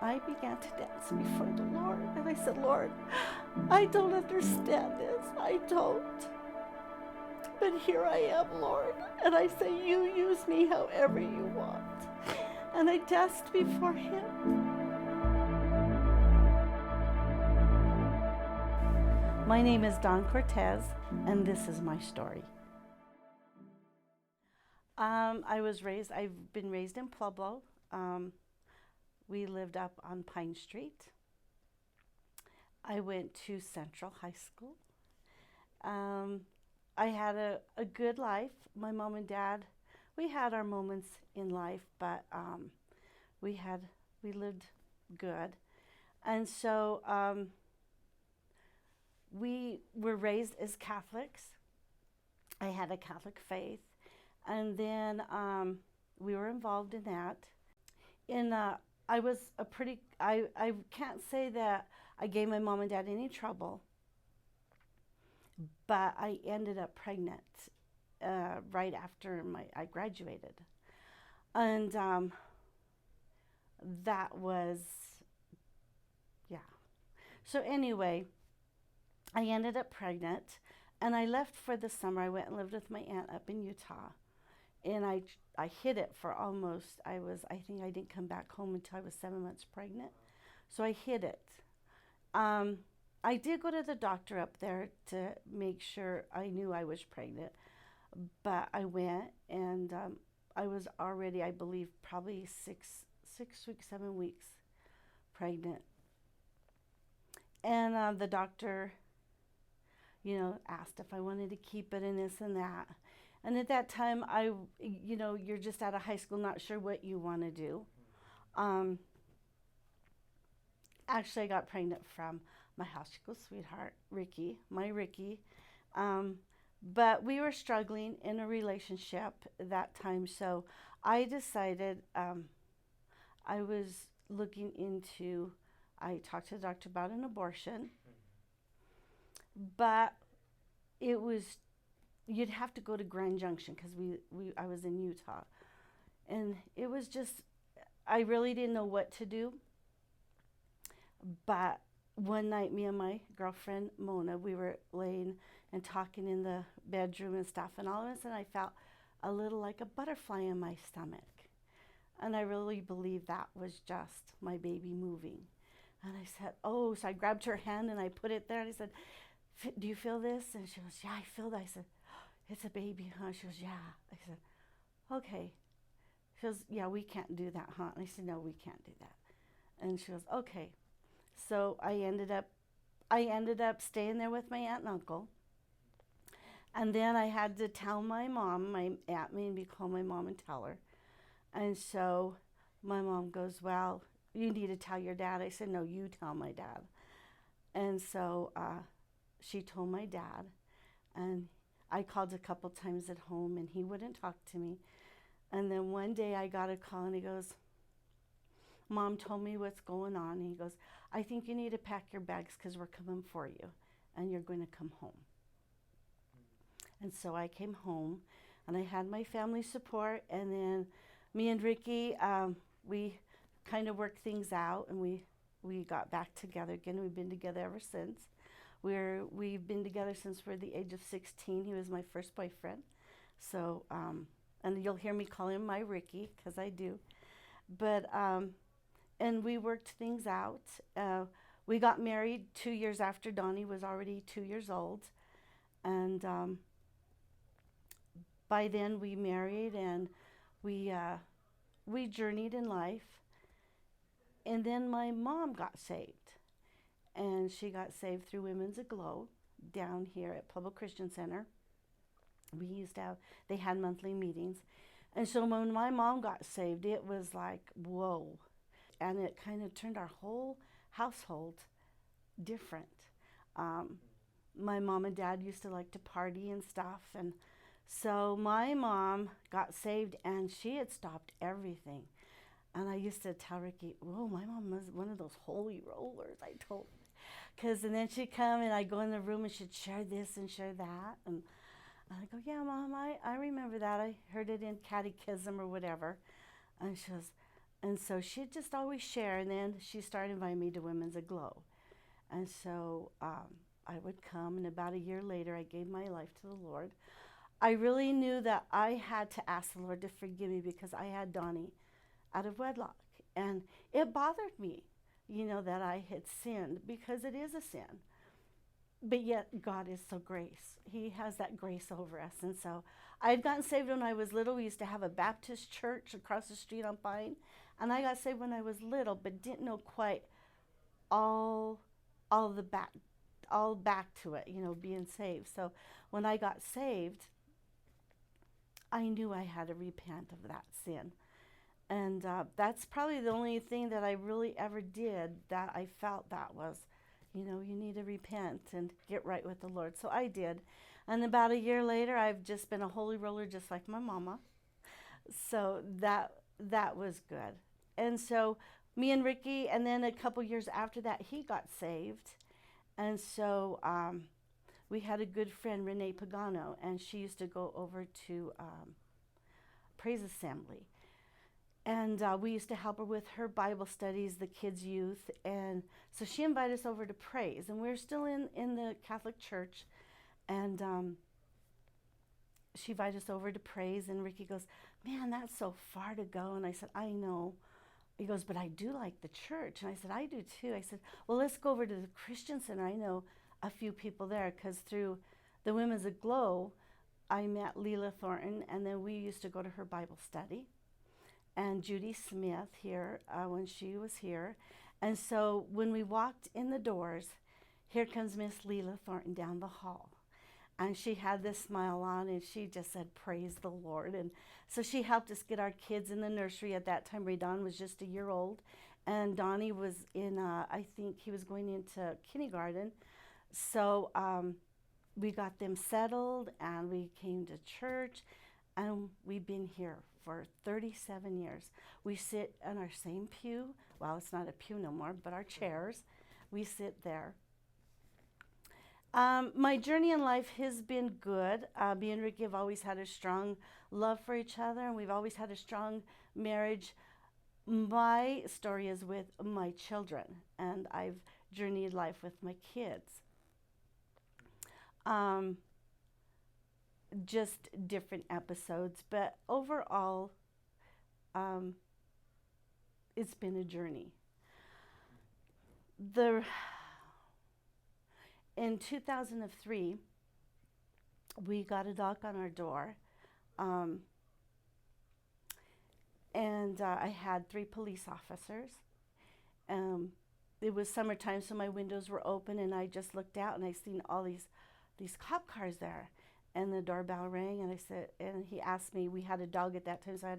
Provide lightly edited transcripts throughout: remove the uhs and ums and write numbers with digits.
I began to dance before the Lord. And I said, Lord, I don't understand this. I don't. But here I am, Lord. And I say, you use me however you want. And I danced before him. My name is Don Cortez, and this is my story. I've been raised in Pueblo. We lived up on Pine Street. I went to Central High School. I had a good life. My mom and dad, we had our moments in life, but we lived good. And so we were raised as Catholics. I had a Catholic faith. And then we were involved in that. I was I can't say that I gave my mom and dad any trouble, but I ended up pregnant right after I graduated. And that was, yeah. So anyway, I ended up pregnant, and I left for the summer. I went and lived with my aunt up in Utah. And I hid it for almost, I think I didn't come back home until I was 7 months pregnant. So I hid it. I did go to the doctor up there to make sure I knew I was pregnant. But I went, and I was already, I believe, probably 6 weeks, 7 weeks pregnant. And the doctor, asked if I wanted to keep it and this and that. And at that time, you're just out of high school, not sure what you want to do. Actually, I got pregnant from my high school sweetheart, Ricky. But we were struggling in a relationship at that time, so I decided I was looking into, I talked to the doctor about an abortion, but it was, you'd have to go to Grand Junction because I was in Utah. And it was just, I really didn't know what to do. But one night, me and my girlfriend, Mona, we were laying and talking in the bedroom and stuff. And all of a sudden, I felt a little like a butterfly in my stomach. And I really believe that was just my baby moving. And I said, oh, so I grabbed her hand and I put it there. And I said, do you feel this? And she goes, yeah, I feel that. I said, it's a baby, huh? She goes, yeah. I said, okay. She goes, yeah, we can't do that, huh? And I said, no, we can't do that. And she goes, okay. So I ended up staying there with my aunt and uncle. And then I had to tell my mom. My aunt made me call my mom and tell her. And so my mom goes, well, you need to tell your dad. I said, no, you tell my dad. And so she told my dad. And I called a couple times at home, and he wouldn't talk to me. And then one day I got a call, and he goes, Mom told me what's going on. And he goes, I think you need to pack your bags because we're coming for you, and you're going to come home. And so I came home, and I had my family support, and then me and Ricky, we kind of worked things out, and we got back together again. We've been together ever since. We've been together since we're the age of 16. He was my first boyfriend. So, and you'll hear me call him my Ricky, because I do. But, and we worked things out. We got married 2 years after Donnie was already 2 years old. And by then we married, and we journeyed in life. And then my mom got saved. And she got saved through Women's Aglow down here at Pueblo Christian Center. They had monthly meetings. And so when my mom got saved, it was like, whoa. And it kind of turned our whole household different. My mom and dad used to like to party and stuff. And so my mom got saved, and she had stopped everything. And I used to tell Ricky, whoa, my mom was one of those holy rollers, I told her. And then she'd come, and I'd go in the room, and she'd share this and share that. And I go, yeah, Mom, I remember that. I heard it in catechism or whatever. And she goes, And so she'd just always share, and then she started inviting me to Women's Aglow. And so I would come, and about a year later, I gave my life to the Lord. I really knew that I had to ask the Lord to forgive me because I had Donnie out of wedlock. And it bothered me, that I had sinned, because it is a sin. But yet God is so grace. He has that grace over us. And so I had gotten saved when I was little. We used to have a Baptist church across the street on Pine. And I got saved when I was little, but didn't know quite all the back to it, being saved. So when I got saved, I knew I had to repent of that sin. And that's probably the only thing that I really ever did that I felt that was, you need to repent and get right with the Lord. So I did. And about a year later, I've just been a holy roller just like my mama. So that was good. And so me and Ricky, and then a couple years after that, he got saved. And so we had a good friend, Renee Pagano, and she used to go over to Praise Assembly. And we used to help her with her Bible studies, the kids' youth. And so she invited us over to Praise. And we were still in the Catholic Church. And she invited us over to Praise. And Ricky goes, man, that's so far to go. And I said, I know. He goes, but I do like the church. And I said, I do too. I said, well, let's go over to the Christian Center. I know a few people there, because through the Women's Aglow, I met Leela Thornton. And then we used to go to her Bible study. And Judy Smith here when she was here. And so when we walked in the doors, here comes Miss Leela Thornton down the hall. And she had this smile on, and she just said, praise the Lord. And so she helped us get our kids in the nursery. At that time, Raydon was just a year old. And Donnie was in, I think he was going into kindergarten. So we got them settled, and we came to church. And we've been here for 37 years. We sit in our same pew. Well, it's not a pew no more, but our chairs. We sit there. My journey in life has been good. Me and Ricky have always had a strong love for each other, and we've always had a strong marriage. My story is with my children, and I've journeyed life with my kids. Just different episodes, but overall, it's been a journey. In 2003, we got a knock on our door, and I had 3 police officers. It was summertime, so my windows were open, and I just looked out, and I seen all these cop cars there. And the doorbell rang, and I said, and he asked me, we had a dog at that time, so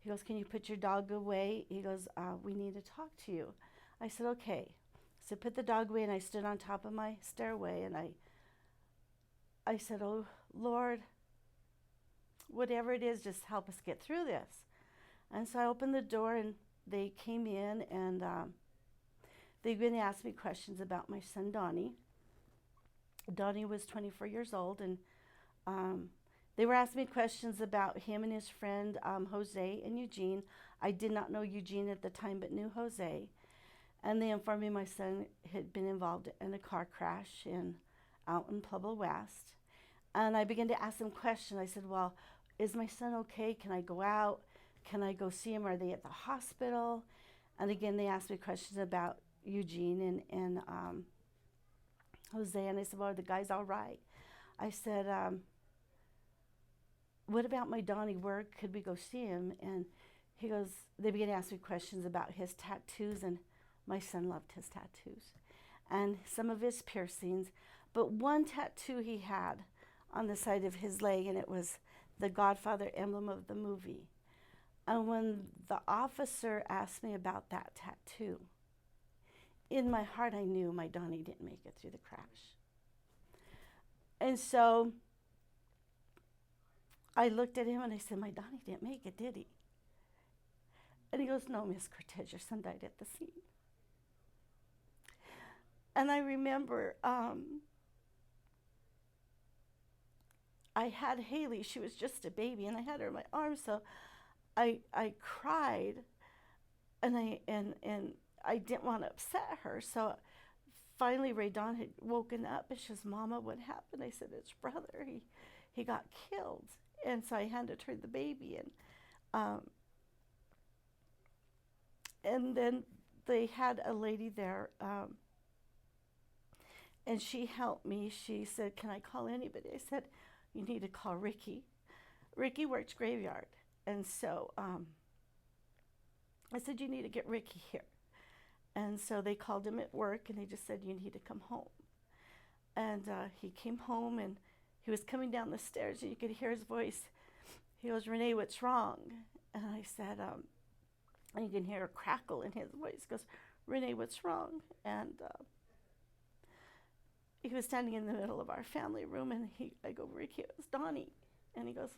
he goes, can you put your dog away? He goes, we need to talk to you. I said, okay. So I put the dog away, and I stood on top of my stairway, and I said, oh, Lord, whatever it is, just help us get through this. And so I opened the door, and they came in, and they began to ask me questions about my son, Donnie. Donnie was 24 years old, and they were asking me questions about him and his friend, Jose and Eugene. I did not know Eugene at the time, but knew Jose. And they informed me my son had been involved in a car crash out in Pueblo West. And I began to ask them questions. I said, well, is my son okay? Can I go out? Can I go see him? Are they at the hospital? And again, they asked me questions about Eugene and Jose. And I said, well, are the guys all right? I said, what about my Donnie? Where could we go see him? And he goes, they began to ask me questions about his tattoos, and my son loved his tattoos and some of his piercings. But one tattoo he had on the side of his leg, and it was the Godfather emblem of the movie. And when the officer asked me about that tattoo, in my heart I knew my Donnie didn't make it through the crash. And so I looked at him and I said, my Donnie didn't make it, did he? And he goes, no, Miss Cortez, your son died at the scene. And I remember I had Haley. She was just a baby, and I had her in my arms, so I cried. I didn't want to upset her. So finally Ray Dawn had woken up and she says, Mama, what happened? I said, it's brother. He got killed. And so I handed her the baby, and then they had a lady there, and she helped me. She said, can I call anybody? I said, you need to call Ricky. Ricky works graveyard. And so I said, you need to get Ricky here. And so they called him at work, and they just said, you need to come home. And he came home, and he was coming down the stairs, and you could hear his voice. He goes, Renee, what's wrong? And I said, and you can hear a crackle in his voice. He goes, Renee, what's wrong? And he was standing in the middle of our family room, and I go, Ricky, it was Donnie. And he goes,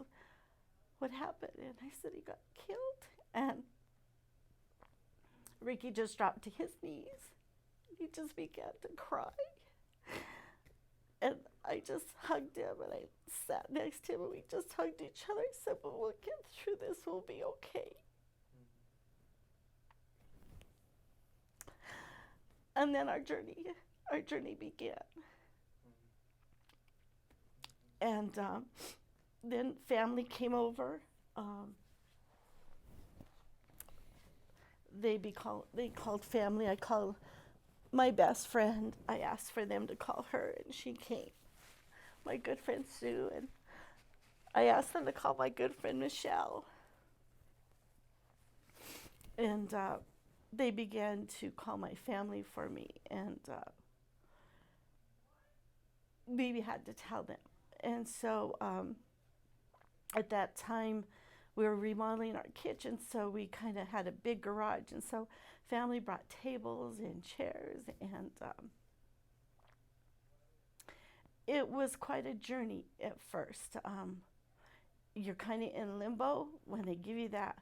what happened? And I said, he got killed. And Ricky just dropped to his knees. He just began to cry. And I just hugged him, and I sat next to him, and we just hugged each other. I said, but we'll get through this. We'll be okay. And then our journey began. And then family came over. They called family. I called my best friend. I asked for them to call her, and she came. My good friend Sue, and I asked them to call my good friend Michelle. And they began to call my family for me, and we had to tell them. And so at that time, we were remodeling our kitchen, so we kind of had a big garage. And so family brought tables and chairs, and it was quite a journey at first. You're kind of in limbo when they give you that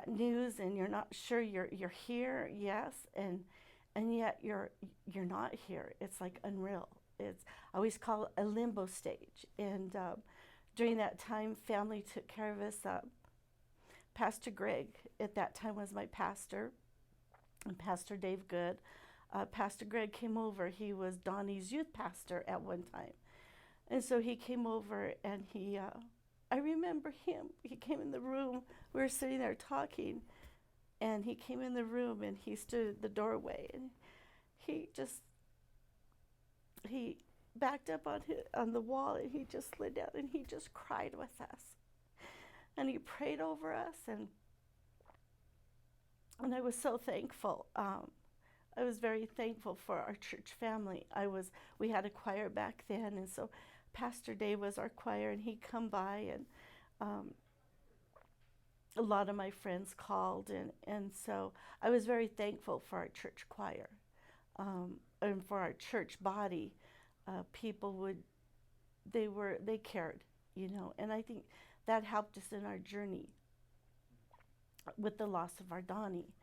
news, and you're not sure you're here, yes, and yet you're not here. It's like unreal. I always call it a limbo stage. And during that time, family took care of us. Pastor Greg at that time was my pastor, and Pastor Dave Good. Pastor Greg came over. He was Donnie's youth pastor at one time. And so he came over, and I remember him. He came in the room. We were sitting there talking, and he came in the room, and he stood at the doorway, and he backed up on the wall, and he just slid down, and he just cried with us. And he prayed over us, and I was so thankful. I was very thankful for our church family. We had a choir back then, and so Pastor Dave was our choir, and he'd come by, and a lot of my friends called, and so I was very thankful for our church choir, and for our church body. People they cared, and I think that helped us in our journey with the loss of our Donnie.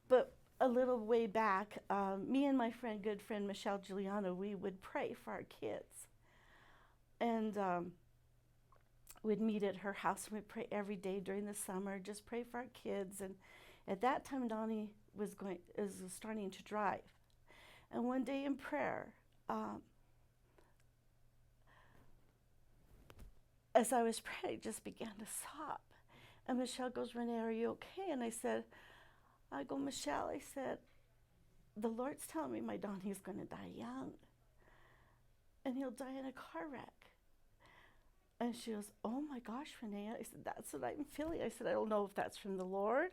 But a little way back, me and my good friend Michelle Giuliano, we would pray for our kids. And we'd meet at her house, and we'd pray every day during the summer, just pray for our kids. And at that time, Donnie was starting to drive. And one day in prayer, as I was praying, I just began to sob. And Michelle goes, Renee, are you okay? And I go, Michelle, I said, the Lord's telling me my Donnie's going to die young. And he'll die in a car wreck. And she goes, oh my gosh, Renee. I said, that's what I'm feeling. I said, I don't know if that's from the Lord,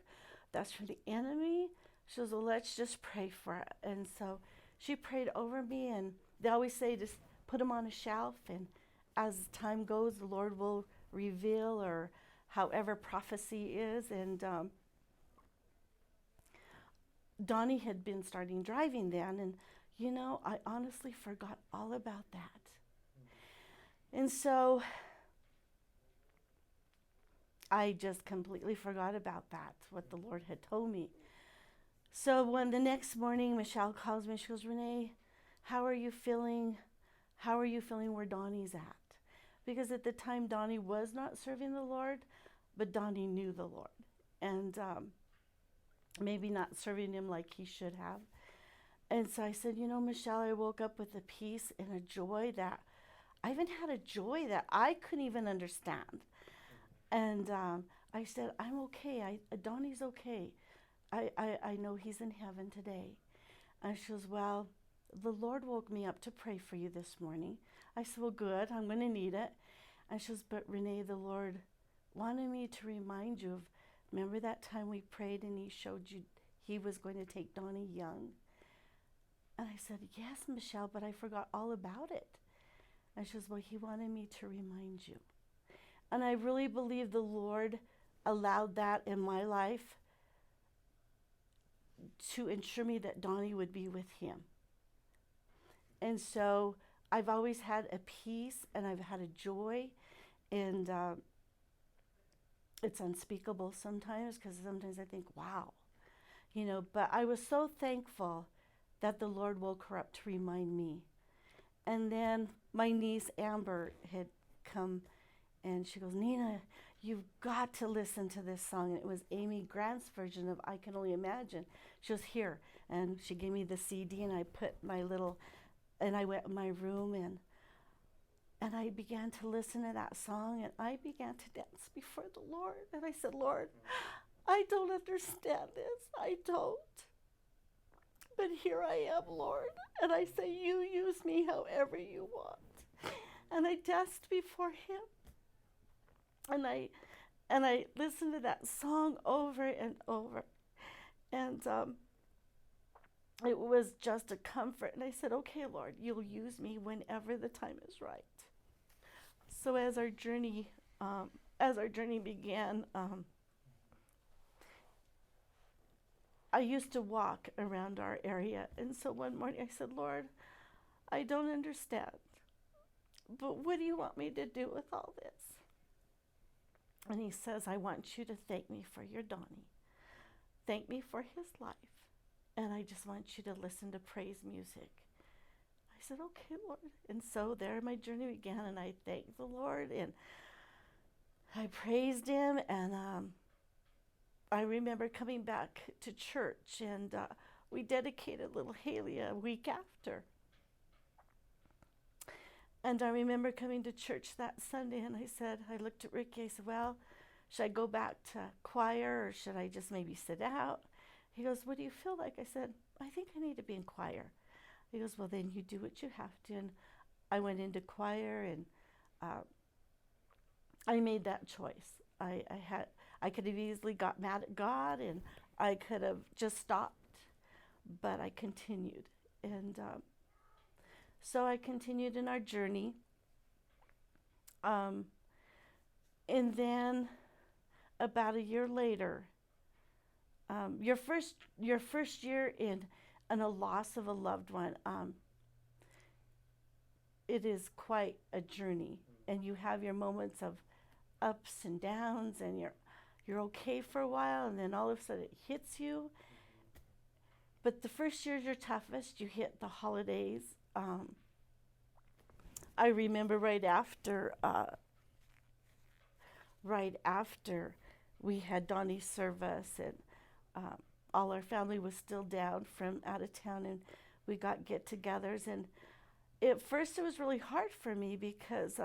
that's from the enemy. She goes, well, let's just pray for it. And so she prayed over me, and they always say just put him on a shelf, and as time goes, the Lord will reveal, or however prophecy is. And Donnie had been starting driving then, and I honestly forgot all about that. And so I just completely forgot about that, what the Lord had told me. So when the next morning Michelle calls me, she goes, Renee, how are you feeling? How are you feeling where Donnie's at? Because at the time Donnie was not serving the Lord, but Donnie knew the Lord, and maybe not serving him like he should have. And so I said, Michelle, I woke up with a peace and a joy that I even had a joy that I couldn't even understand. And I said, I'm okay. Donnie's okay. I know he's in heaven today. And she goes, well, the Lord woke me up to pray for you this morning. I said, well, good. I'm going to need it. And she goes, but Renee, the Lord wanted me to remind you of, remember that time we prayed and he showed you he was going to take Donnie young? And I said, yes, Michelle, but I forgot all about it. And she goes, well, he wanted me to remind you. And I really believe the Lord allowed that in my life to ensure me that Donnie would be with him. And so I've always had a peace and I've had a joy, and it's unspeakable sometimes, because sometimes I think, wow, but I was so thankful that the Lord woke her up to remind me. And then my niece Amber had come, and she goes, Nina, you've got to listen to this song. And it was Amy Grant's version of I Can Only Imagine. She was here, and she gave me the CD, and I put and I went in my room, and I began to listen to that song, and I began to dance before the Lord. And I said, Lord, I don't understand this. I don't. But here I am, Lord. And I say, you use me however you want. And I danced before him. And I listened to that song over and over. And it was just a comfort. And I said, okay, Lord, you'll use me whenever the time is right. So as our journey began, I used to walk around our area. And so one morning I said, Lord, I don't understand, but what do you want me to do with all this? And he says, I want you to thank me for your Donnie. Thank me for his life. And I just want you to listen to praise music. I said, okay, Lord. And so there my journey began, and I thanked the Lord, and I praised him. And I remember coming back to church, and we dedicated little Haley a week after. And I remember coming to church that Sunday, and I looked at Ricky, I said, well, should I go back to choir, or should I just maybe sit out? He goes, what do you feel like? I said, I think I need to be in choir. He goes, well, then you do what you have to. And I went into choir, and I made that choice. I could have easily got mad at God, and I could have just stopped, but I continued. And so I continued in our journey. And then about a year later, your first year in a loss of a loved one, it is quite a journey, and you have your moments of ups and downs, and you're okay for a while, and then all of a sudden it hits you. But the first year is your toughest. You hit the holidays. I remember right after we had Donnie's service, and all our family was still down from out of town, and we got get-togethers. And at first it was really hard for me, because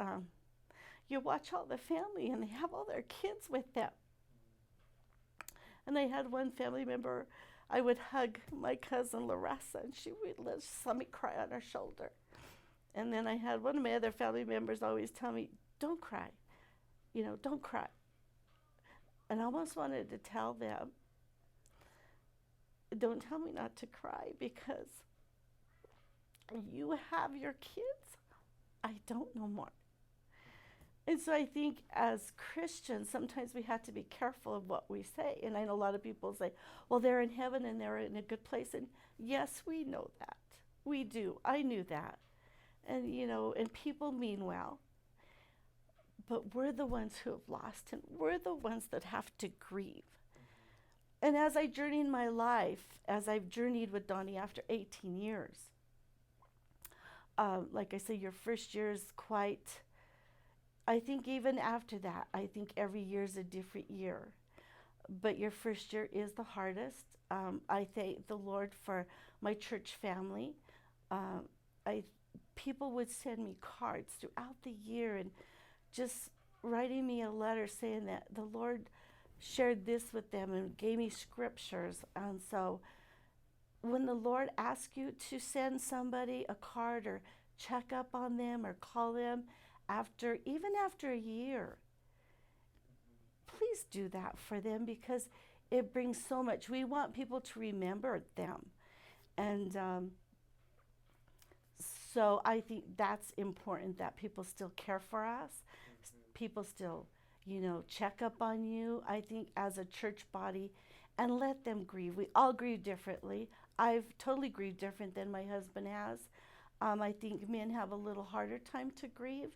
you watch all the family, and they have all their kids with them. And I had one family member, I would hug my cousin Larissa, and she would just let me cry on her shoulder. And then I had one of my other family members always tell me, don't cry, don't cry. And I almost wanted to tell them, don't tell me not to cry, because you have your kids. I don't know more. And so I think as Christians, sometimes we have to be careful of what we say. And I know a lot of people say, well, they're in heaven and they're in a good place. And yes, we know that. We do. I knew that. And, and people mean well. But we're the ones who have lost, and we're the ones that have to grieve. And as I journey in my life, as I've journeyed with Donnie after 18 years, like I say, your first year is quite I think even after that, I think every year is a different year. But your first year is the hardest. I thank the Lord for my church family. Um, I People would send me cards throughout the year and just writing me a letter saying that the Lord shared this with them and gave me scriptures. And so when the Lord asks you to send somebody a card or check up on them or call them after, even after a year, please do that for them because it brings so much. We want people to remember them. And so I think that's important that people still care for us. People still, check up on you. I think as a church body, and let them grieve. We all grieve differently. I've totally grieved different than my husband has. I think men have a little harder time to grieve.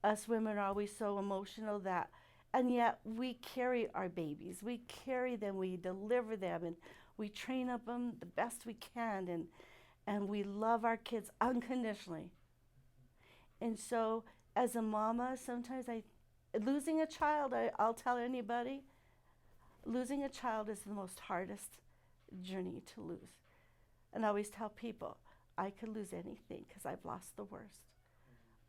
Us women are always so emotional that, and yet we carry our babies. We carry them, we deliver them, and we train up them the best we can, and we love our kids unconditionally. And so, as a mama, sometimes losing a child, I'll tell anybody, losing a child is the most hardest journey to lose. And I always tell people, I could lose anything because I've lost the worst.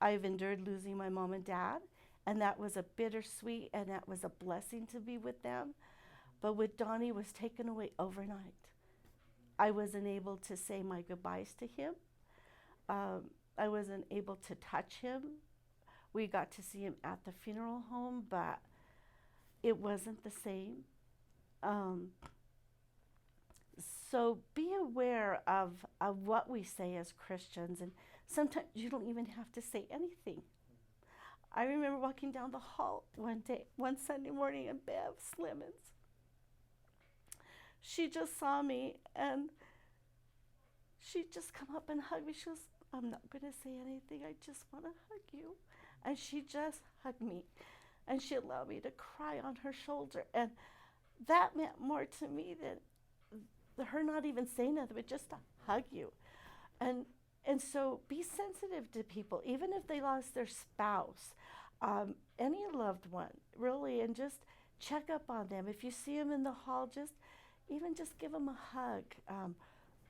I've endured losing my mom and dad, and that was a bittersweet, and that was a blessing to be with them. But with Donnie was taken away overnight. I wasn't able to say my goodbyes to him. I wasn't able to touch him. We got to see him at the funeral home, but it wasn't the same. Um, so be aware of what we say as Christians, and sometimes you don't even have to say anything. I remember walking down the hall one Sunday morning, and Bev Slimmons, she just saw me, and she just come up and hugged me. She goes, I'm not going to say anything. I just want to hug you. And she just hugged me. And she allowed me to cry on her shoulder. And that meant more to me than her not even saying nothing, but just to hug you. And and so be sensitive to people, even if they lost their spouse, any loved one, really, and just check up on them. If you see them in the hall, just give them a hug.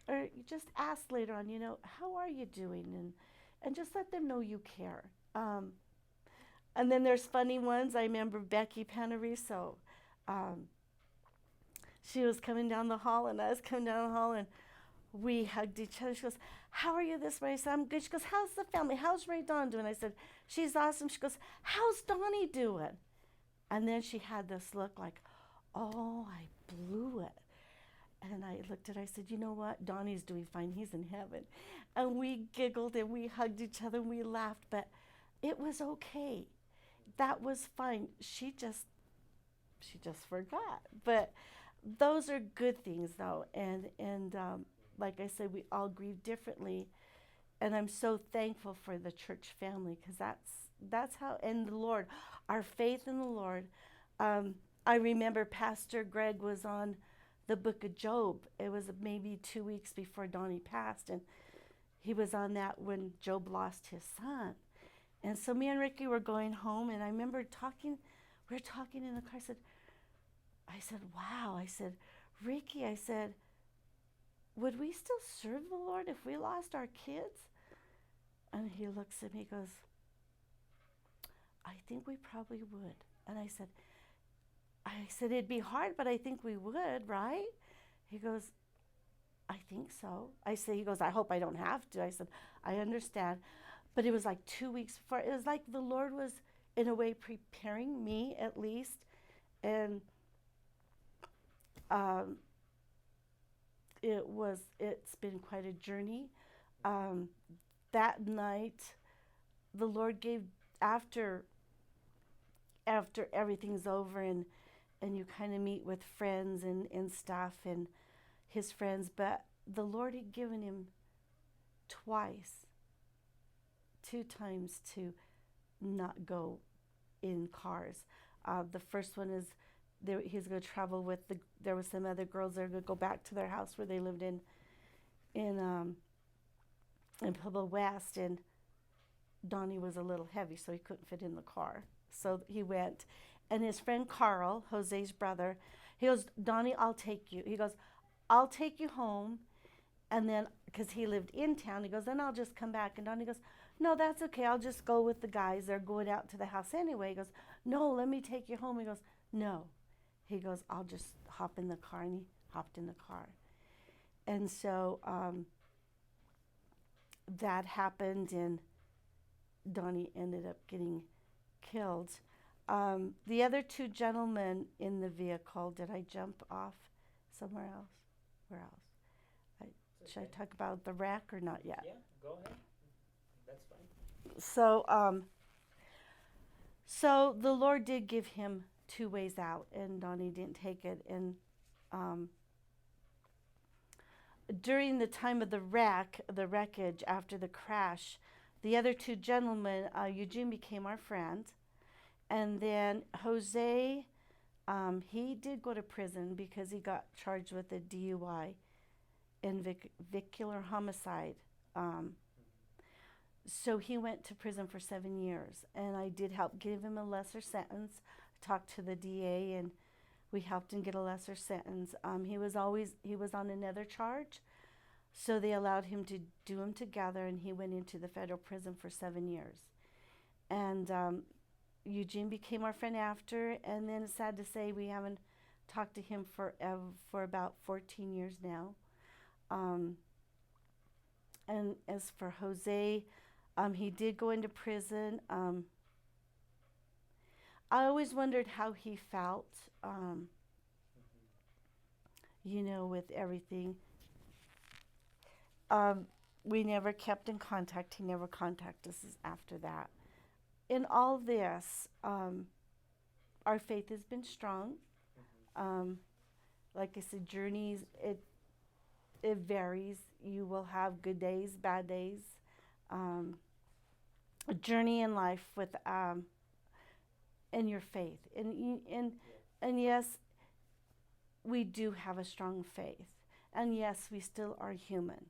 Or you just ask later on, how are you doing? And just let them know you care. And then there's funny ones. I remember Becky Panariso. She was coming down the hall, and I was coming down the hall, and we hugged each other. She goes, how are you this way? I said, I'm good. She goes, how's the family? How's Ray Dawn doing? I said, she's awesome. She goes, how's Donnie doing? And then she had this look like, oh, I blew it. And I looked at her, I said, you know what? Donnie's doing fine. He's in heaven. And we giggled and we hugged each other and we laughed, but it was okay. That was fine. She just forgot. But those are good things, though. And like I said, we all grieve differently. And I'm so thankful for the church family because that's how, and the Lord, our faith in the Lord. I remember Pastor Greg was on the book of Job. It was maybe 2 weeks before Donnie passed, and he was on that when Job lost his son. And so me and Ricky were going home, and I remember we were talking in the car. I said, wow. I said, Ricky, I said, would we still serve the Lord if we lost our kids? And he looks at me, goes, I think we probably would. And I said, it'd be hard, but I think we would, right? He goes, I think so. He goes, I hope I don't have to. I said, I understand. But it was like 2 weeks before. It was like the Lord was, in a way, preparing me, at least. And it's been quite a journey. That night, the Lord gave, after everything's over, and you kind of meet with friends and stuff and his friends, but the Lord had given him two times to not go in cars. The first one is he's going to travel with there was some other girls that are going to go back to their house where they lived in Pueblo West, and Donnie was a little heavy, so he couldn't fit in the car. So he went, and his friend Carl, Jose's brother, he goes, Donnie, I'll take you. He goes, I'll take you home, and then, because he lived in town, he goes, then I'll just come back. And Donnie goes, no, that's okay. I'll just go with the guys. They're going out to the house anyway. He goes, no, let me take you home. He goes, no. He goes, I'll just hop in the car. And he hopped in the car. And so that happened, and Donnie ended up getting killed. The other two gentlemen in the vehicle, did I jump off somewhere else? Where else? Should I talk about the wreck or not yet? Yeah, go ahead. That's fine. So the Lord did give him two ways out, and Donnie didn't take it. And during the time of the wreckage after the crash, the other two gentlemen, Eugene became our friend, and then Jose, he did go to prison because he got charged with a DUI and vehicular homicide. So he went to prison for 7 years, and I did help give him a lesser sentence. I talked to the DA, and we helped him get a lesser sentence. He was on another charge, so they allowed him to do them together, and he went into the federal prison for 7 years. And Eugene became our friend after, and then it's sad to say we haven't talked to him for about 14 years now. And as for Jose, he did go into prison. I always wondered how he felt, with everything. We never kept in contact. He never contacted us after that. In all this, our faith has been strong. Like I said, journeys, it varies. You will have good days, bad days. A journey in life with in your faith, and yes, we do have a strong faith, and yes, we still are human.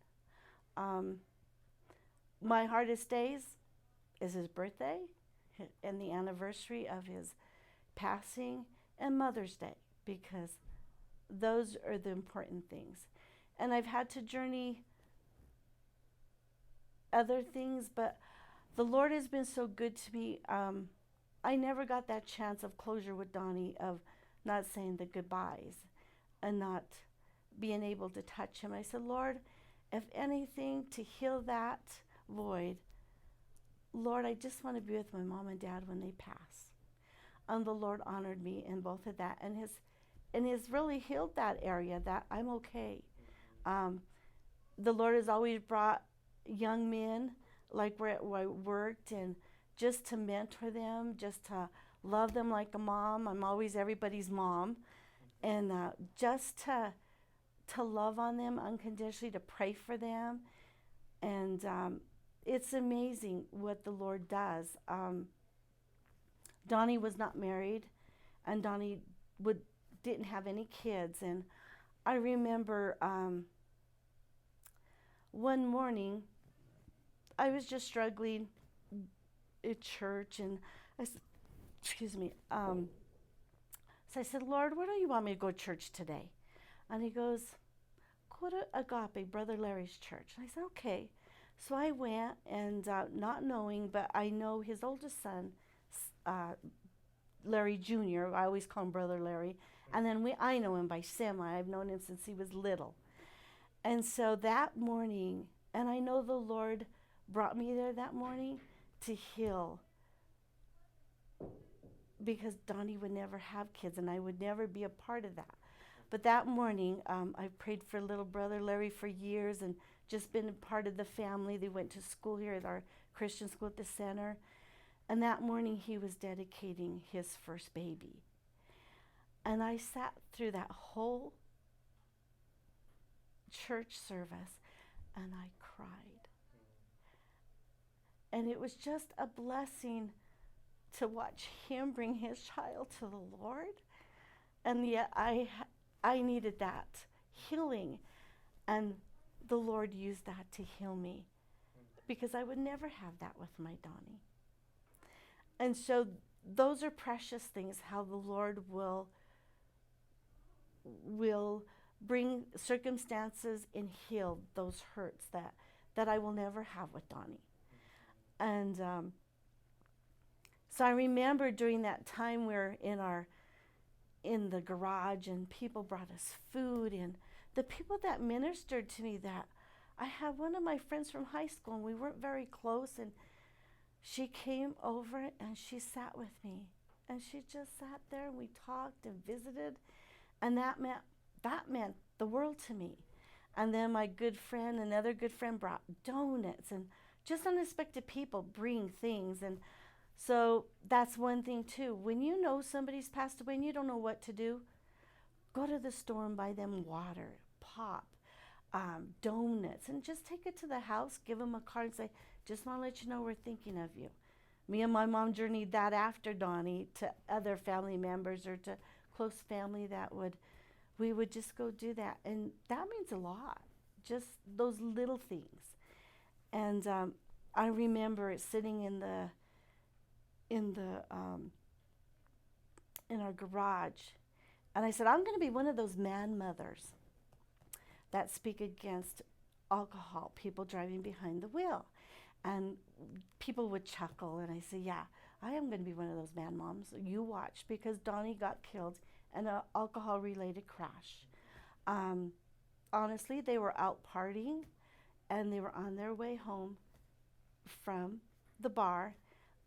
My hardest days is his birthday and the anniversary of his passing and Mother's Day, because those are the important things. And I've had to journey other things, but the Lord has been so good to me. I never got that chance of closure with Donnie, of not saying the goodbyes and not being able to touch him. I said, Lord, if anything, to heal that void, Lord, I just want to be with my mom and dad when they pass. And the Lord honored me in both of that, and has really healed that area, that I'm okay. The Lord has always brought young men, like where I worked, and just to mentor them, just to love them like a mom. I'm always everybody's mom. And just to love on them unconditionally, to pray for them. And it's amazing what the Lord does. Donnie was not married, and Donnie didn't have any kids. And I remember one morning, I was just struggling at church, and excuse me. So I said, Lord, where do you want me to go to church today? And he goes, go to Agape, Brother Larry's church. And I said, okay. So I went, and not knowing, but I know his oldest son, Larry Jr., I always call him Brother Larry, and then I know him by Semi. I've known him since he was little. And so that morning, and I know the Lord brought me there that morning to heal, because Donnie would never have kids, and I would never be a part of that. But that morning, I prayed for little Brother Larry for years, and just been a part of the family. They went to school here at our Christian school at the center. And that morning, he was dedicating his first baby. And I sat through that whole church service, and I cried. And it was just a blessing to watch him bring his child to the Lord. And yet I needed that healing, and the Lord used that to heal me. because I would never have that with my Donnie. And so those are precious things, how the Lord will bring circumstances and heal those hurts that I will never have with Donnie. And so I remember during that time we're in the garage and people brought us food, and the people that ministered to me, that I had one of my friends from high school and we weren't very close, and she came over and she sat with me and she just sat there and we talked and visited, and that meant the world to me. And then my good friend, another good friend, brought donuts, and just unexpected people bring things. And so that's one thing too. When you know somebody's passed away and you don't know what to do, go to the store and buy them water, pop, donuts, and just take it to the house, give them a card and say, just want to let you know we're thinking of you. Me and my mom journeyed that after Donnie to other family members or to close family that we would just go do that. And that means a lot, just those little things. And I remember sitting in our garage, and I said, I'm going to be one of those man mothers that speak against alcohol, people driving behind the wheel. And people would chuckle, and I say, yeah, I am going to be one of those man moms. You watch, because Donnie got killed in an alcohol-related crash. Honestly, they were out partying, and they were on their way home from the bar.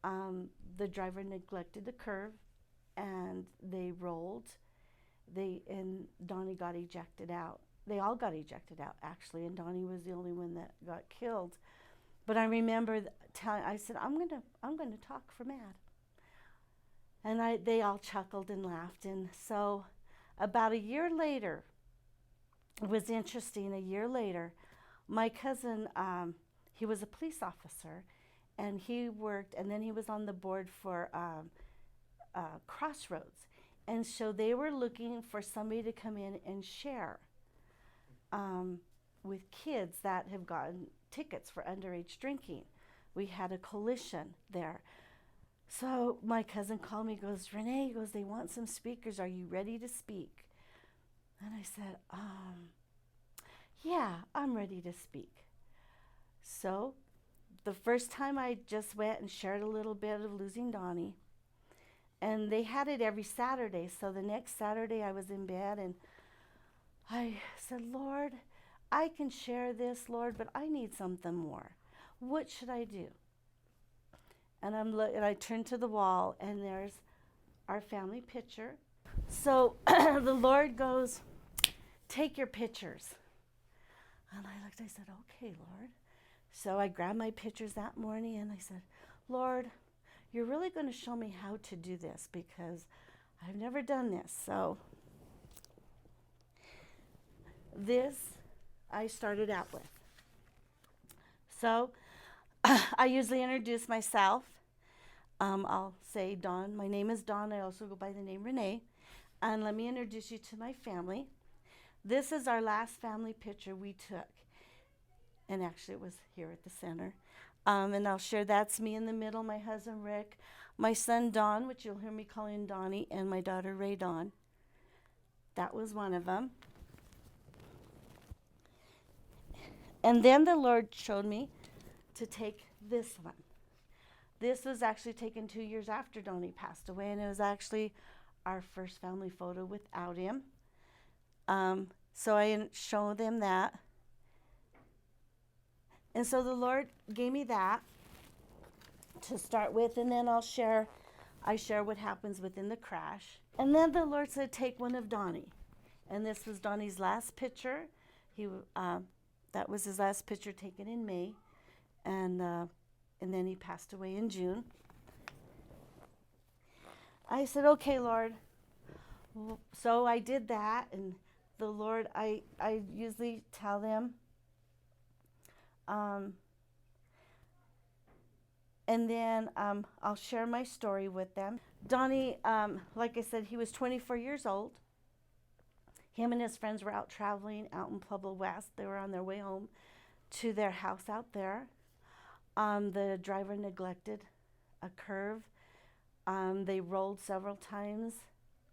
The driver neglected the curve, and they rolled. And Donnie got ejected out. They all got ejected out, actually, and Donnie was the only one that got killed. But I remember I said, I'm going to talk for Mad. And they all chuckled and laughed. And so about a year later, it was interesting, a year later, my cousin, he was a police officer, and he worked, and then he was on the board for Crossroads. And so they were looking for somebody to come in and share with kids that have gotten tickets for underage drinking. We had a coalition there. So my cousin called me, goes, Renee, he goes, they want some speakers. Are you ready to speak? And I said, yeah, I'm ready to speak. So the first time I just went and shared a little bit of losing Donnie. And they had it every Saturday. So the next Saturday I was in bed and I said, Lord, I can share this, Lord, but I need something more. What should I do? And I turned to the wall, and there's our family picture. So the Lord goes, take your pictures. And I looked, I said, okay, Lord. So I grabbed my pictures that morning, and I said, Lord, you're really going to show me how to do this, because I've never done this. So this I started out with. So I usually introduce myself. I'll say Dawn. My name is Dawn. I also go by the name Renee. And let me introduce you to my family. This is our last family picture we took. And actually it was here at the center. And I'll share, that's me in the middle, my husband Rick, my son Don, which you'll hear me calling Donnie, and my daughter Ray Dawn. That was one of them. And then the Lord showed me to take this one. This was actually taken 2 years after Donnie passed away, and it was actually our first family photo without him. So I showed them that. And so the Lord gave me that to start with, and then I share what happens within the crash. And then the Lord said, take one of Donnie. And this was Donnie's last picture. That was his last picture taken in May. And then he passed away in June. I said, okay, Lord. So I did that, and the Lord, I usually tell them, and then I'll share my story with them. Donnie, like I said, he was 24 years old. Him and his friends were out traveling out in Pueblo West. They were on their way home to their house out there. The driver neglected a curve. They rolled several times.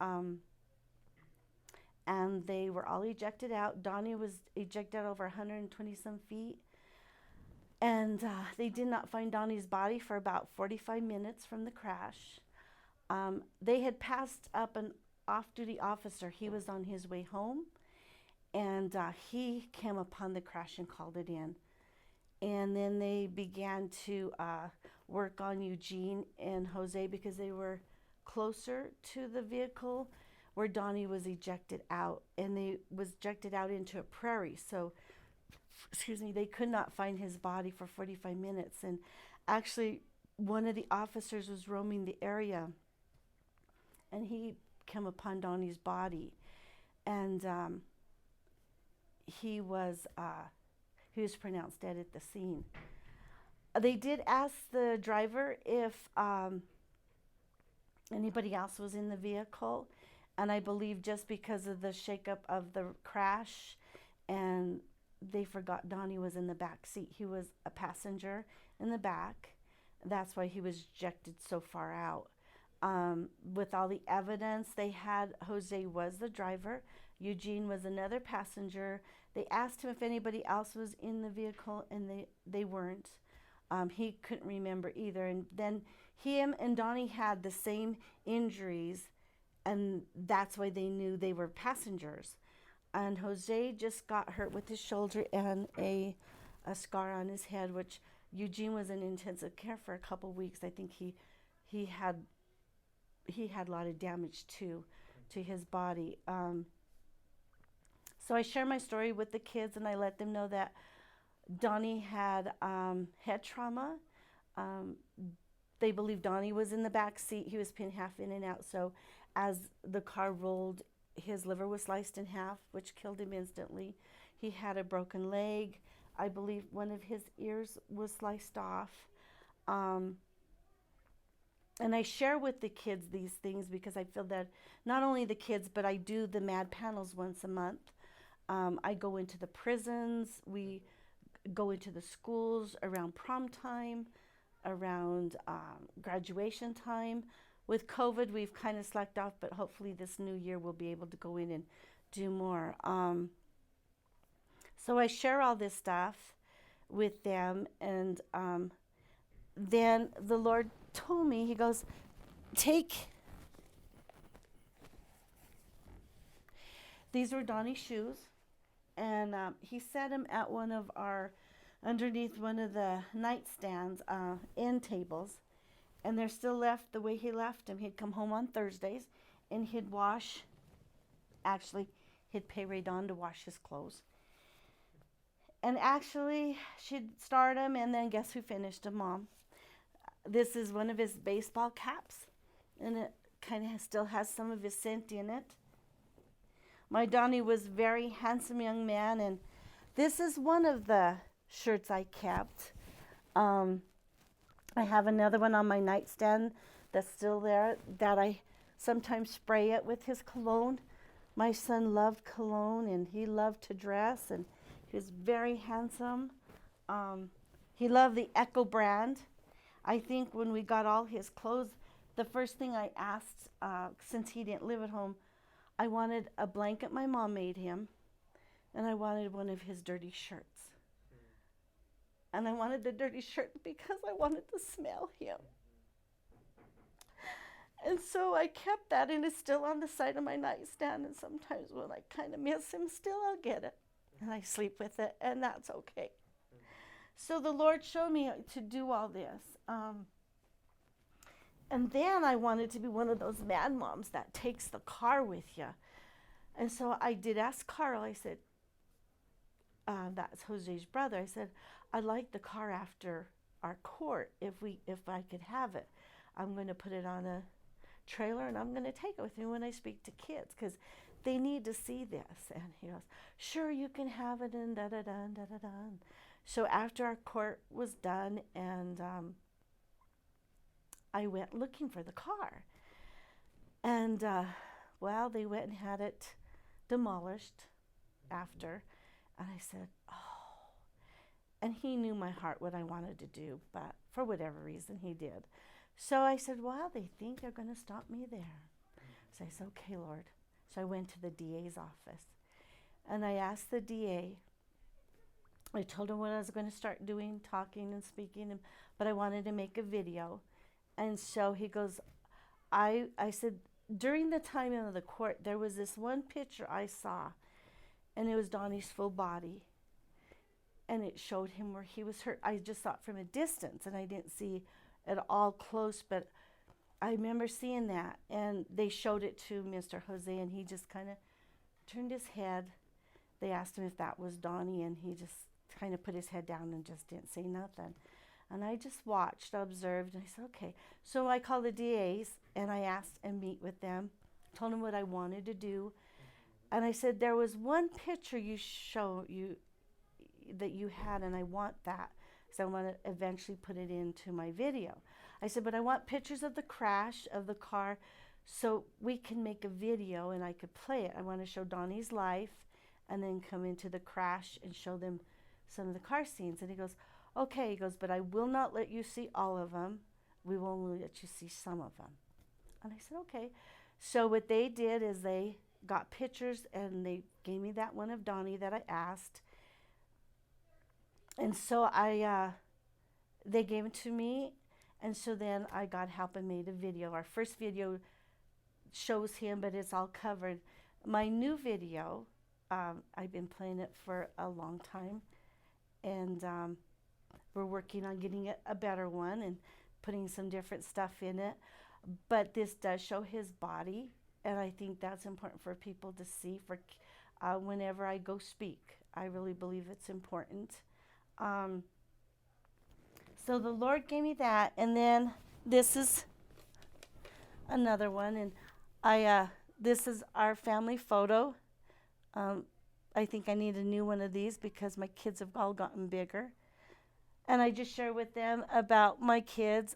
Um, and they were all ejected out. Donnie was ejected over 120 some feet. And they did not find Donnie's body for about 45 minutes from the crash. They had passed up an off duty officer. He was on his way home. And he came upon the crash and called it in. And then they began to work on Eugene and Jose because they were closer to the vehicle where Donnie was ejected out, and they was ejected out into a prairie. So, excuse me, they could not find his body for 45 minutes. And actually, one of the officers was roaming the area, and he came upon Donnie's body, and he was pronounced dead at the scene. They did ask the driver if anybody else was in the vehicle, and I believe just because of the shakeup of the crash, and they forgot Donnie was in the back seat. He was a passenger in the back. That's why he was ejected so far out. With all the evidence they had, Jose was the driver. Eugene was another passenger. They asked him if anybody else was in the vehicle, and they weren't. He couldn't remember either. And then him and Donnie had the same injuries, and that's why they knew they were passengers. And Jose just got hurt with his shoulder and a scar on his head, which Eugene was in intensive care for a couple weeks. I think he had a lot of damage to his body. So I share my story with the kids, and I let them know that Donnie had head trauma. They believe Donnie was in the back seat. He was pinned half in and out. So as the car rolled, his liver was sliced in half, which killed him instantly. He had a broken leg. I believe one of his ears was sliced off. And I share with the kids these things because I feel that not only the kids, but I do the MAD panels once a month. I go into the prisons. We go into the schools around prom time, around graduation time. With COVID, we've kind of slacked off, but hopefully this new year we'll be able to go in and do more. So I share all this stuff with them, and then the Lord told me, he goes, these were Donnie's shoes, and he set them at underneath one of the nightstands, end tables, and they're still left the way he left them. He'd come home on Thursdays, and he'd pay Ray Dawn to wash his clothes. And actually, she'd start them, and then guess who finished them, Mom? This is one of his baseball caps, and it kind of still has some of his scent in it. My Donnie was a very handsome young man, and this is one of the shirts I kept. I have another one on my nightstand that's still there that I sometimes spray it with his cologne. My son loved cologne, and he loved to dress, and he was very handsome. He loved the Echo brand. I think when we got all his clothes, the first thing I asked, since he didn't live at home, I wanted a blanket my mom made him, and I wanted one of his dirty shirts. And I wanted the dirty shirt because I wanted to smell him. And so I kept that, and it's still on the side of my nightstand, and sometimes when I kind of miss him still, I'll get it. And I sleep with it, and that's okay. So the Lord showed me to do all this. And then I wanted to be one of those mad moms that takes the car with you. And so I did ask Carl, I said, that's Jose's brother, I said, I'd like the car after our court if I could have it. I'm going to put it on a trailer, and I'm going to take it with me when I speak to kids because they need to see this. And he goes, sure, you can have it, and da-da-da, da-da-da. So after our court was done, and I went looking for the car. And, they went and had it demolished after. And I said, oh. And he knew my heart, what I wanted to do, but for whatever reason, he did. So I said, well, they think they're going to stop me there. So I said, okay, Lord. So I went to the DA's office. And I asked the DA, I told him what I was going to start doing, talking and speaking, but I wanted to make a video. And so he goes, I said, during the time of the court, there was this one picture I saw, and it was Donnie's full body. And it showed him where he was hurt. I just saw it from a distance, and I didn't see it all close, but I remember seeing that. And they showed it to Mr. Jose, and he just kind of turned his head. They asked him if that was Donnie, and he just kind of put his head down and just didn't say nothing. And I just watched, observed, and I said, okay. So I called the DAs, and I asked and meet with them, told them what I wanted to do. And I said, there was one picture that you had, and I want that, because I want to eventually put it into my video. I said, but I want pictures of the crash of the car so we can make a video and I could play it. I want to show Donnie's life and then come into the crash and show them some of the car scenes. And he goes, okay. He goes, but I will not let you see all of them. We will only let you see some of them. And I said, okay. So what they did is they got pictures, and they gave me that one of Donnie that I asked. And so they gave it to me, and so then I got help and made a video. Our first video shows him, but it's all covered. My new video, I've been playing it for a long time, and we're working on getting it a better one and putting some different stuff in it. But this does show his body, and I think that's important for people to see for whenever I go speak. I really believe it's important. So the Lord gave me that, and then this is another one, and this is our family photo. I think I need a new one of these because my kids have all gotten bigger. And I just share with them about my kids.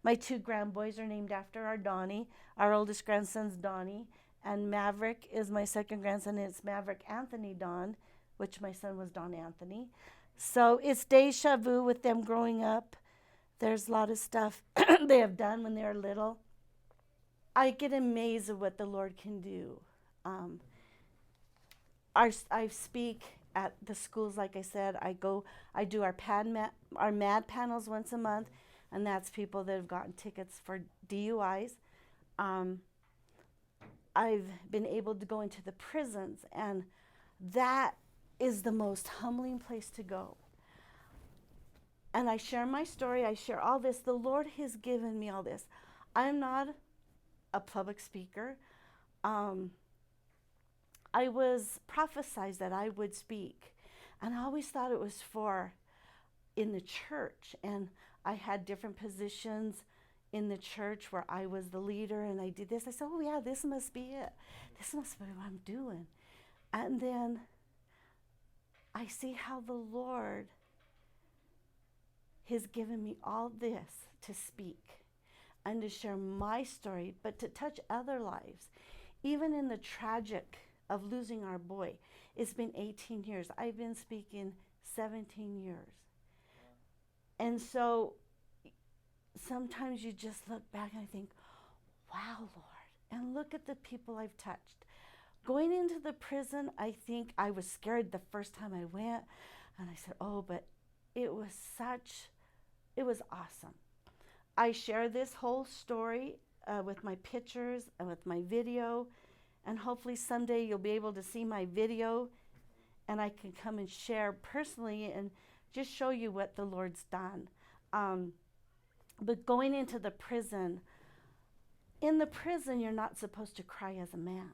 My two grandboys are named after our Donnie. Our oldest grandson's Donnie, and Maverick is my second grandson. It's Maverick Anthony Don, which my son was Don Anthony. So it's deja vu with them growing up. There's a lot of stuff they have done when they were little. I get amazed at what the Lord can do. I speak at the schools, like I said. I do our MAD panels once a month, and that's people that have gotten tickets for DUIs. I've been able to go into the prisons, and that is the most humbling place to go. And I share my story. I share all this. The Lord has given me all this. I'm not a public speaker. I was prophesied that I would speak, and I always thought it was for in the church, and I had different positions in the church where I was the leader, and I did this. I said, oh yeah, this must be it. This must be what I'm doing. And then I see how the Lord has given me all this to speak and to share my story, but to touch other lives. Even in the tragic of losing our boy, it's been 18 years. I've been speaking 17 years. And so sometimes you just look back and I think, wow, Lord, and look at the people I've touched. Going into the prison, I think I was scared the first time I went, and I said, oh, but it was awesome. I share this whole story with my pictures and with my video, and hopefully someday you'll be able to see my video, and I can come and share personally and just show you what the Lord's done. But going into the prison, in the prison, you're not supposed to cry as a man.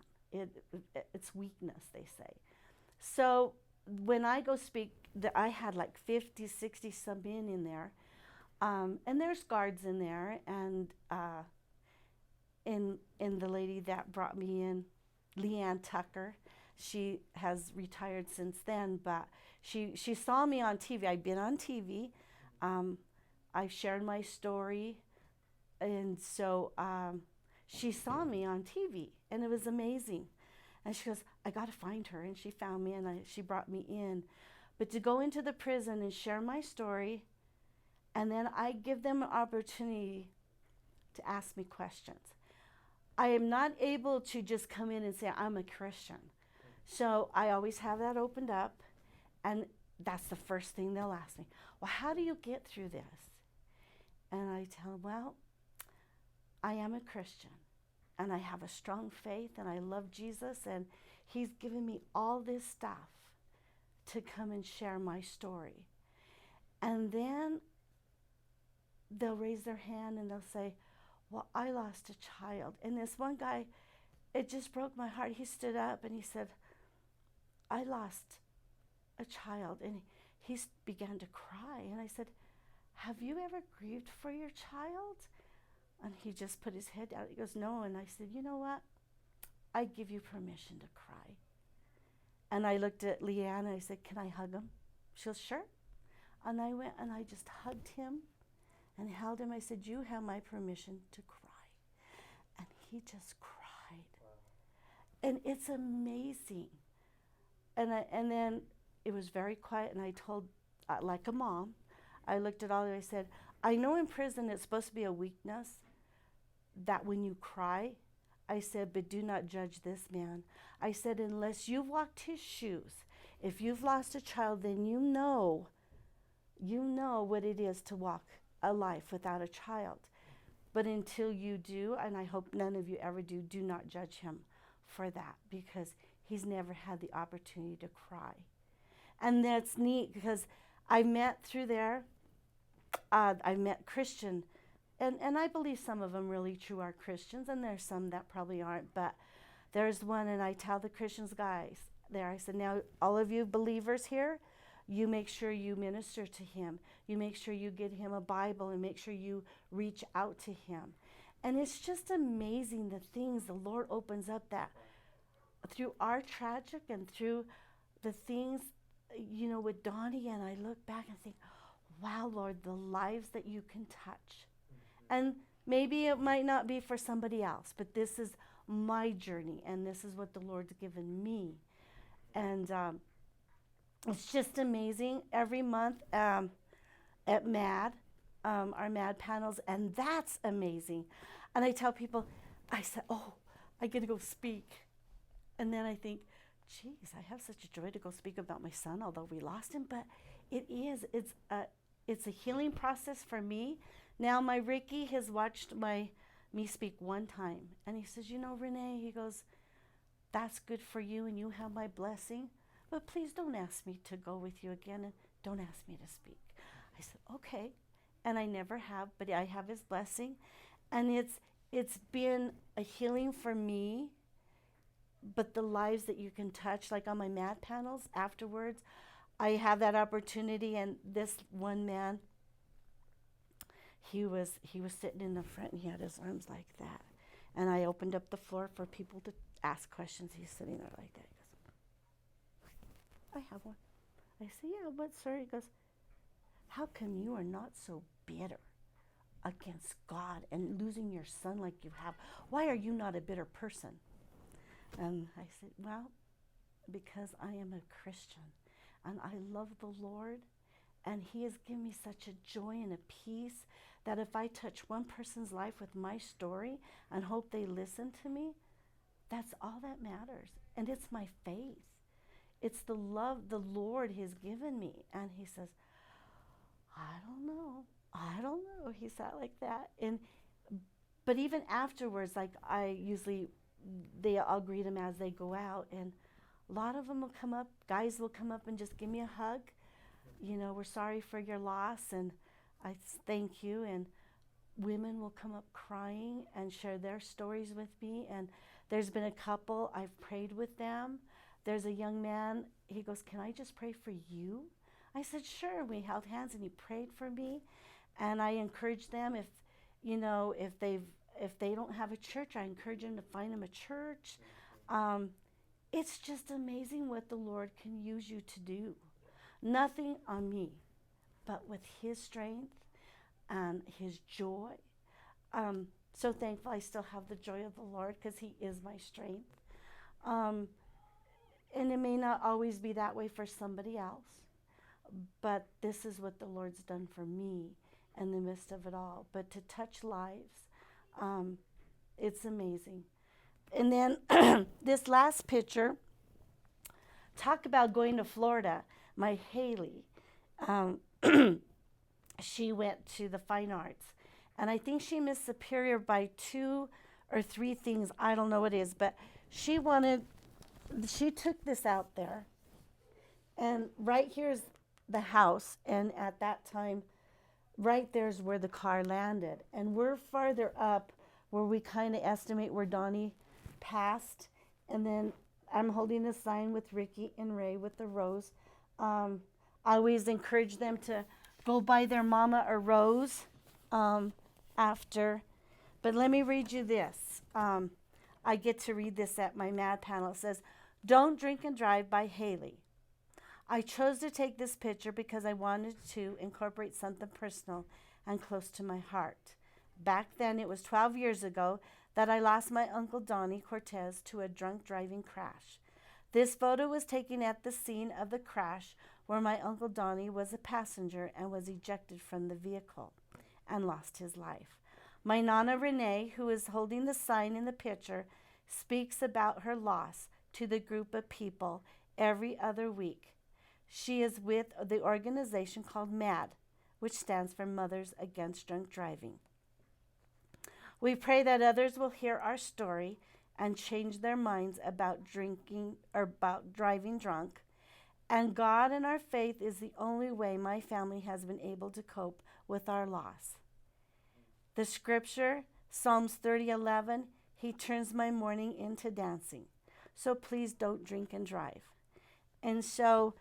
It's weakness, they say. So when I go speak, I had like 50, 60 some men in there. And there's guards in there. And in the lady that brought me in, Leanne Tucker, she has retired since then, but she saw me on TV. I've been on TV. I've shared my story. And so she saw me on TV, and it was amazing. And she goes, I got to find her. And she found me, and she brought me in. but to go into the prison and share my story, and then I give them an opportunity to ask me questions. I am not able to just come in and say, I'm a Christian. So I always have that opened up, and that's the first thing they'll ask me. Well, how do you get through this? And I tell them, well, I am a Christian, and I have a strong faith, and I love Jesus, and he's given me all this stuff to come and share my story. And then they'll raise their hand and they'll say, well, I lost a child. And this one guy, it just broke my heart. He stood up and he said, I lost a child. And he began to cry. And I said, have you ever grieved for your child? And he just put his head down. He goes, no. And I said, you know what? I give you permission to cry. And I looked at Leanne and I said, can I hug him? She goes, sure. And I went and I just hugged him and held him. I said, you have my permission to cry. And he just cried. Wow. And it's amazing. And then it was very quiet, and I told, like a mom, I looked at all of them, I said, I know in prison it's supposed to be a weakness that when you cry, I said, but do not judge this man. I said, unless you've walked his shoes, if you've lost a child, then you know what it is to walk a life without a child. But until you do, and I hope none of you ever do, do not judge him for that, because he's never had the opportunity to cry. And that's neat, because I met through there, I met Christian, and I believe some of them really true are Christians, and there's some that probably aren't, but there's one, and I tell the Christians guys there, I said, now all of you believers here, you make sure you minister to him. You make sure you get him a Bible, and make sure you reach out to him. And it's just amazing the things the Lord opens up that through our tragic and through the things, with Donnie, and I look back and think, wow, Lord, the lives that you can touch. And maybe it might not be for somebody else, but this is my journey, and this is what the Lord's given me. And it's just amazing. Every month at MAD, our MAD panels, and that's amazing. And I tell people, I said, oh, I get to go speak. And then I think, geez, I have such a joy to go speak about my son, although we lost him. But it's a healing process for me. Now my Ricky has watched me speak one time, and he says, Renee, he goes, that's good for you, and you have my blessing, but please don't ask me to go with you again, and don't ask me to speak. I said, okay, and I never have, but I have his blessing, and it's been a healing for me. But the lives that you can touch, like on my MAD panels afterwards, I have that opportunity. And this one man, he was sitting in the front, and he had his arms like that. And I opened up the floor for people to ask questions. He's sitting there like that. He goes, I have one. I say, yeah, what, sir? He goes, how come you are not so bitter against God and losing your son like you have? Why are you not a bitter person? And I said, well, because I am a Christian, and I love the Lord, and he has given me such a joy and a peace that if I touch one person's life with my story and hope they listen to me, that's all that matters. And it's my faith. It's the love the Lord has given me. And he says, I don't know. He sat like that. But even afterwards, like I'll greet them as they go out, and a lot of them will come up, guys will come up and just give me a hug. We're sorry for your loss, and I thank you. And women will come up crying and share their stories with me. And there's been a couple, I've prayed with them. There's a young man, he goes, can I just pray for you? I said, sure. We held hands, and he prayed for me. And I encouraged them, if they don't have a church, I encourage them to find them a church. It's just amazing what the Lord can use you to do. Nothing on me, but with his strength and his joy. So thankful I still have the joy of the Lord, because he is my strength. And it may not always be that way for somebody else, But this is what the Lord's done for me in the midst of it all. But to touch lives, um, it's amazing. And then this last picture, talk about going to Florida. My Haley, um, she went to the fine arts. And I think she missed Superior by 2 or 3 things. I don't know what it is. But she took this out there. And right here's the house. And at that time, right there's where the car landed. And we're farther up where we kind of estimate where Donnie passed. And then I'm holding the sign with Ricky and Ray with the rose. I always encourage them to go by their mama a rose after. But let me read you this. I get to read this at my MAD panel. It says, "Don't Drink and Drive" by Haley. I chose to take this picture because I wanted to incorporate something personal and close to my heart. Back then, it was 12 years ago that I lost my Uncle Donnie Cortez to a drunk driving crash. This photo was taken at the scene of the crash where my Uncle Donnie was a passenger and was ejected from the vehicle and lost his life. My Nana Renee, who is holding the sign in the picture, speaks about her loss to the group of people every other week. She is with the organization called MAD, which stands for Mothers Against Drunk Driving. We pray that others will hear our story and change their minds about drinking or about driving drunk. And God and our faith is the only way my family has been able to cope with our loss. The scripture, Psalms 30:11, He turns my mourning into dancing. So please don't drink and drive. And so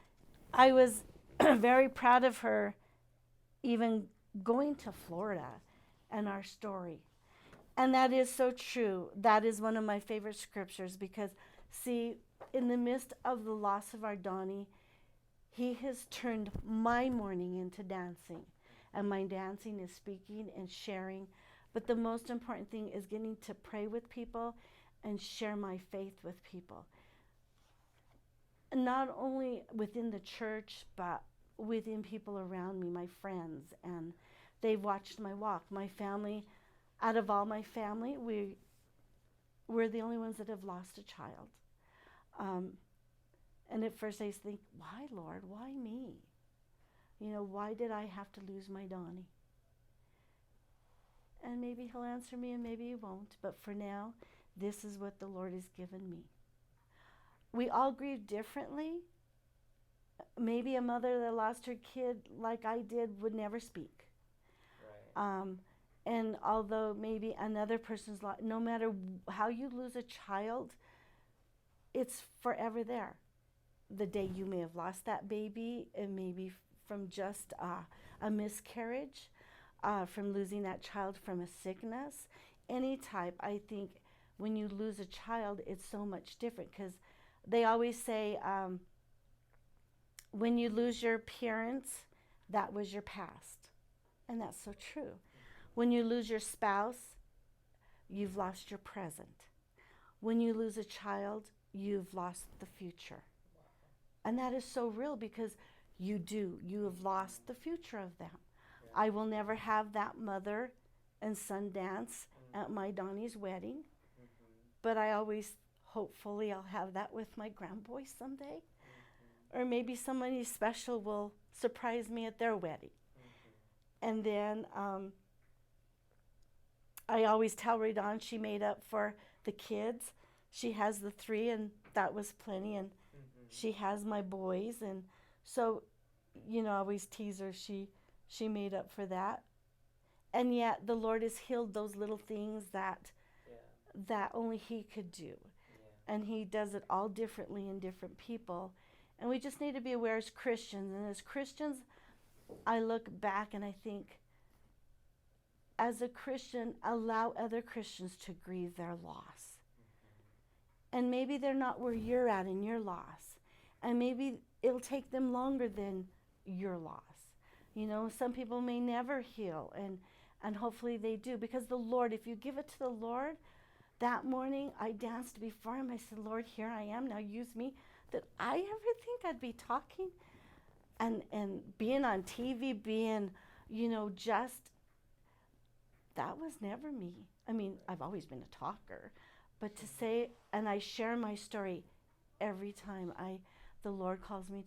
I was very proud of her even going to Florida and our story. And that is so true. That is one of my favorite scriptures because, see, in the midst of the loss of our Donnie, He has turned my mourning into dancing. And my dancing is speaking and sharing. But the most important thing is getting to pray with people and share my faith with people. Not only within the church, but within people around me, my friends. And they've watched my walk. My family, out of all my family, we're the only ones that have lost a child. And at first I think, why, Lord? Why me? You know, why did I have to lose my Donnie? And maybe He'll answer me and maybe He won't. But for now, this is what the Lord has given me. We all grieve differently. Maybe a mother that lost her kid like I did would never speak. Right. And although maybe another person's lost, no matter how you lose a child, it's forever there. The day you may have lost that baby, and maybe from just a miscarriage, from losing that child from a sickness, any type. I think when you lose a child, it's so much different because they always say when you lose your parents, that was your past. And that's so true. When you lose your spouse, you've lost your present. When you lose a child, you've lost the future. And that is so real because you have lost the future of them. Yeah. I will never have that mother and son dance at my Donnie's wedding, but I always, hopefully I'll have that with my grandboy someday. Or maybe somebody special will surprise me at their wedding. And then I always tell Radon she made up for the kids. She has the 3 and that was plenty, and she has my boys, and so, you know, I always tease her, she made up for that. And yet the Lord has healed those little things that only He could do. Yeah. And He does it all differently in different people. And we just need to be aware as Christians. And as Christians, I look back and I think, as a Christian, allow other Christians to grieve their loss. And maybe they're not where you're at in your loss. And maybe it'll take them longer than your loss. You know, some people may never heal, and hopefully they do. Because the Lord, if you give it to the Lord, that morning I danced before Him. I said, Lord, here I am. Now use me. Did I ever think I'd be talking and being on TV, being, just, that was never me. I mean, I've always been a talker, but to say, and I share my story every time the Lord calls me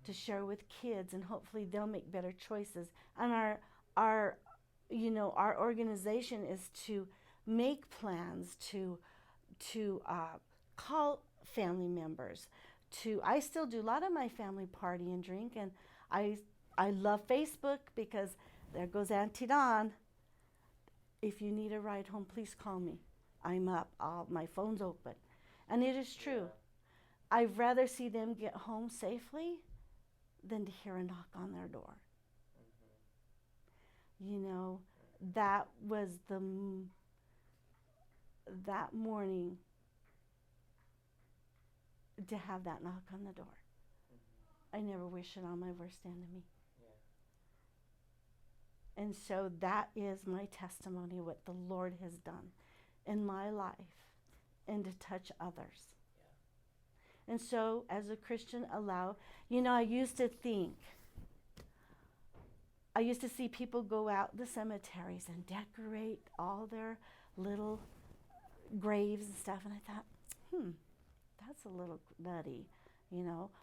to share with kids, and hopefully they'll make better choices. And our our organization is to make plans to call family members. I still do a lot of my family party and drink, and I love Facebook because there goes Auntie Dawn. If you need a ride home, please call me. I'm up. My phone's open, and it is true. I'd rather see them get home safely than to hear a knock on their door. That was that morning, to have that knock on the door. I never wish it on my worst enemy. And so that is my testimony, what the Lord has done in my life, and to touch others. And so as a Christian, I used to see people go out the cemeteries and decorate all their little graves and stuff, and I thought, that's a little nutty,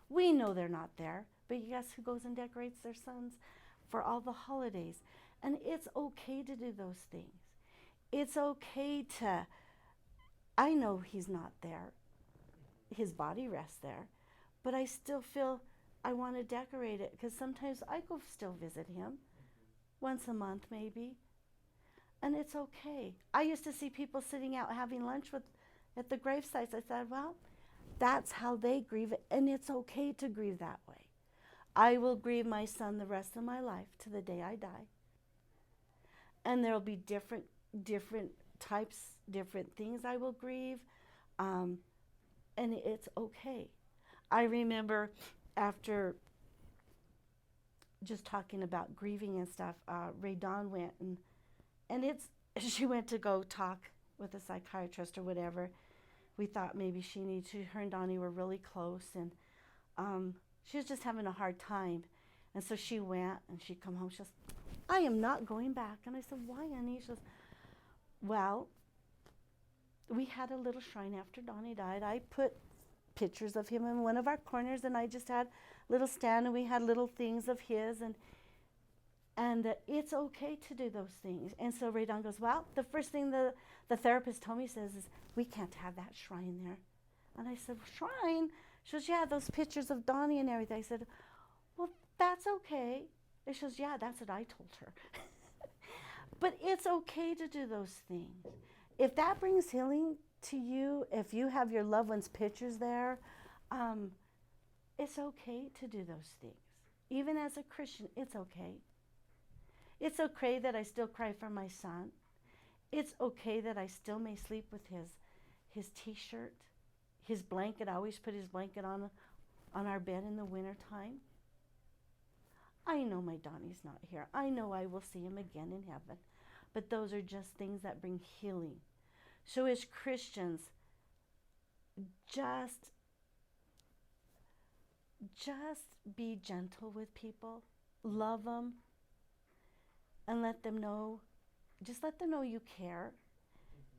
We know they're not there, but guess who goes and decorates their sons for all the holidays? And it's okay to do those things. It's okay I know he's not there. His body rests there, but I still feel I want to decorate it, because sometimes I go still visit him once a month maybe, and it's okay. I used to see people sitting out having lunch at the grave sites. I thought, well, that's how they grieve it, and it's okay to grieve that way. I will grieve my son the rest of my life to the day I die, and there'll be different types, different things I will grieve, and it's okay. I remember after just talking about grieving and stuff, Ray Dawn went and she went to go talk with a psychiatrist or whatever. We thought maybe her and Donnie were really close, and she was just having a hard time. And so she went, and she come home. She says, I am not going back. And I said, why, honey? She says, well, we had a little shrine after Donnie died. I put pictures of him in one of our corners, and I just had a little stand, and we had little things of his, and it's okay to do those things. And so Ray Dawn goes, well, the first thing the therapist told me is we can't have that shrine there. And I said, shrine? She goes, yeah, those pictures of Donnie and everything. I said, well, that's okay. And she goes, yeah, that's what I told her. But it's okay to do those things. If that brings healing to you, if you have your loved one's pictures there, it's okay to do those things. Even as a Christian, it's okay. It's okay that I still cry for my son. It's okay that I still may sleep with his t-shirt, his blanket. I always put his blanket on our bed in the wintertime. I know my Donnie's not here. I know I will see him again in heaven. But those are just things that bring healing. So as Christians, just be gentle with people. Love them. And let them know you care.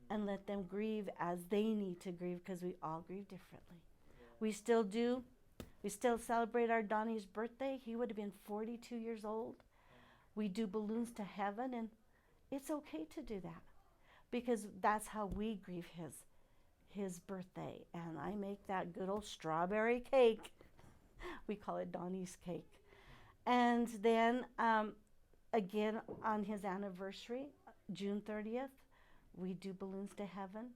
And let them grieve as they need to grieve, because we all grieve differently. We still do. We still celebrate our Donnie's birthday. He would have been 42 years old. We do balloons to heaven, and it's okay to do that, because that's how we grieve his birthday. And I make that good old strawberry cake. We call it Donnie's cake. And then again on his anniversary, June 30th, we do balloons to heaven.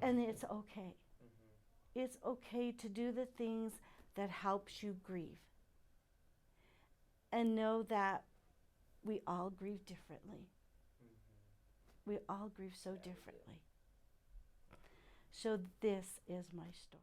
And it's okay. It's okay to do the things that helps you grieve. And know that we all grieve differently. We all grieve so differently. So this is my story.